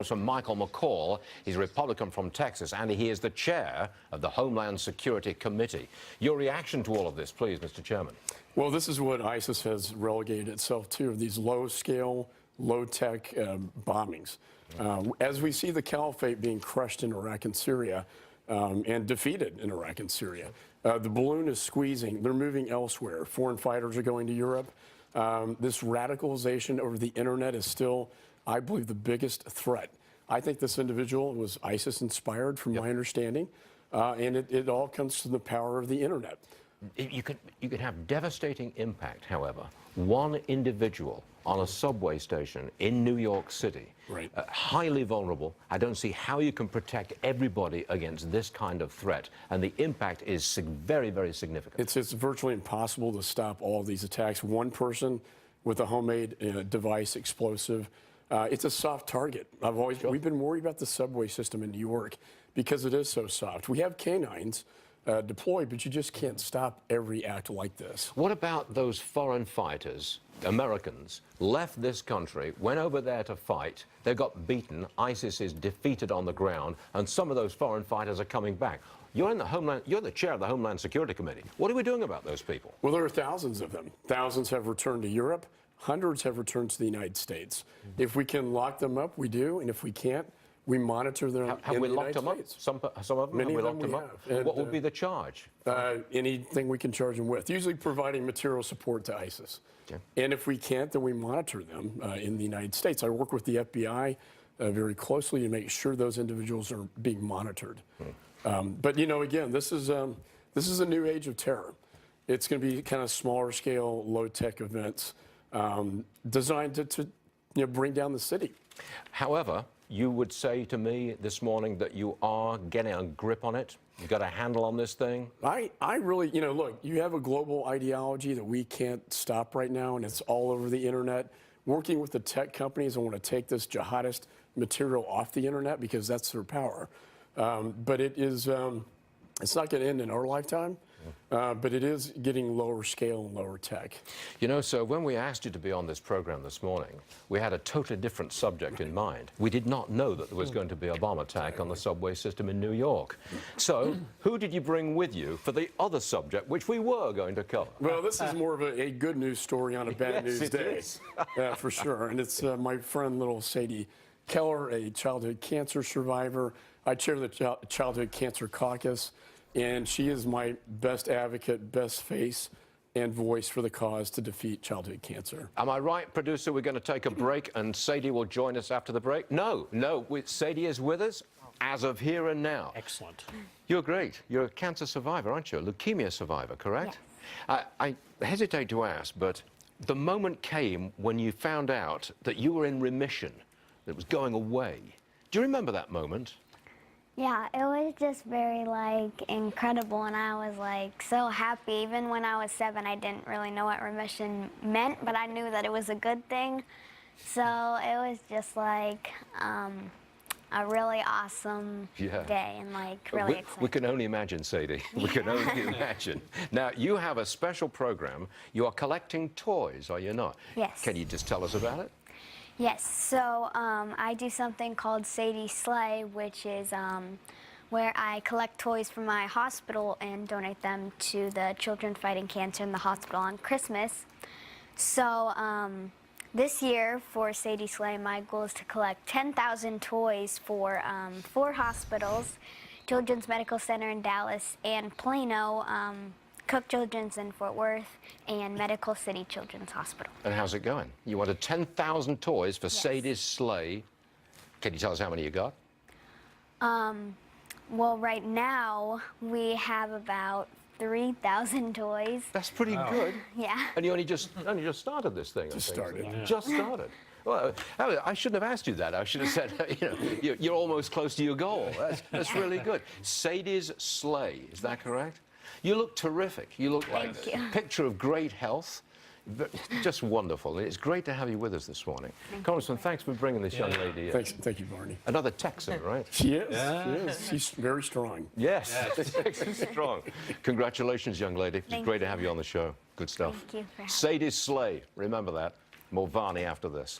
From Michael McCaul. He's a Republican from Texas, and he is the chair of the Homeland Security Committee. Your reaction to all of this, please, Mr. Chairman. Well, this is what ISIS has relegated itself to, these low-scale, low-tech bombings. As we see the caliphate being crushed in Iraq and Syria and defeated in Iraq and Syria, the balloon is squeezing. They're moving elsewhere. Foreign fighters are going to Europe. This radicalization over the internet is still, I believe, the biggest threat. I think this individual was ISIS-inspired, from my understanding, and it all comes from the power of the internet. You could have devastating impact, however. One individual on a subway station in New York City, highly vulnerable. I don't see how you can protect everybody against this kind of threat, and the impact is very, very significant. It's virtually impossible to stop all these attacks. One person with a homemade device, explosive. It's a soft target. We've been worried about the subway system in New York because it is so soft. We have canines deployed, but you just can't stop every act like this. What about those foreign fighters, Americans, left this country, went over there to fight, they got beaten, ISIS is defeated on the ground, and some of those foreign fighters are coming back. You're the chair of the Homeland Security Committee. What are we doing about those people? Well, there are thousands of them. Thousands have returned to Europe. Hundreds have returned to the United States. If we can lock them up, we do, and if we can't, we monitor them. Have we locked them up? Some of them? Many have we of them locked them up? have. What would be the charge? Anything we can charge them with, usually providing material support to ISIS. Okay. And if we can't, then we monitor them in the United States. I work with the FBI very closely to make sure those individuals are being monitored. But you know, again, this is a new age of terror. It's going to be kind of smaller scale, low tech events designed to bring down the city. However, you would say to me this morning that you are getting a grip on it. You've got a handle on this thing. I really, look, you have a global ideology that we can't stop right now, and it's all over the internet. Working with the tech companies, I want to take this jihadist material off the internet because that's their power. But it's not going to end in our lifetime. But it is getting lower scale and lower tech. You know, so when we asked you to be on this program this morning, we had a totally different subject in mind. We did not know that there was going to be a bomb attack on the subway system in New York. So who did you bring with you for the other subject, which we were going to cover? Well, this is more of a good news story on a bad news day. For sure. And it's my friend, little Sadie Keller, a childhood cancer survivor. I chair the Childhood Cancer Caucus. And she is my best advocate, best face, and voice for the cause to defeat childhood cancer. Am I right, producer? We're going to take a break, and Sadie will join us after the break? No, Sadie is with us as of here and now. Excellent. You're great. You're a cancer survivor, aren't you? A leukemia survivor, correct? Yes. I hesitate to ask, but the moment came when you found out that you were in remission, that it was going away. Do you remember that moment? Yeah, it was just very, incredible, and I was, so happy. Even when I was 7, I didn't really know what remission meant, but I knew that it was a good thing. So it was just, a really awesome day and, really exciting. We can only imagine, Sadie. We can only imagine. Now, you have a special program. You are collecting toys, are you not? Yes. Can you just tell us about it? Yes, so I do something called Sadie's Sleigh, which is where I collect toys from my hospital and donate them to the children fighting cancer in the hospital on Christmas. So this year for Sadie's Sleigh, my goal is to collect 10,000 toys for 4 hospitals, Children's Medical Center in Dallas and Plano, Cook Children's in Fort Worth, and Medical City Children's Hospital. And how's it going? You wanted 10,000 toys for Sadie's Sleigh. Can you tell us how many you got? Well, right now we have about 3,000 toys. That's pretty good. Yeah. And you only just started this thing. Just started. Yeah. Just started. Well, I shouldn't have asked you that. I should have said, you're almost close to your goal. That's really good. Sadie's Sleigh, is that correct? You look terrific. You look like a picture of great health. Just wonderful. It's great to have you with us this morning. Congressman, thanks for bringing this young lady in. Thank you, Varney. Another Texan, right? She is. She is. She's very strong. Yes, Texas strong. Congratulations, young lady. It's great to have you on the show. Good stuff. Thank you for having me. Sadie's Sleigh. Remember that. More Varney after this.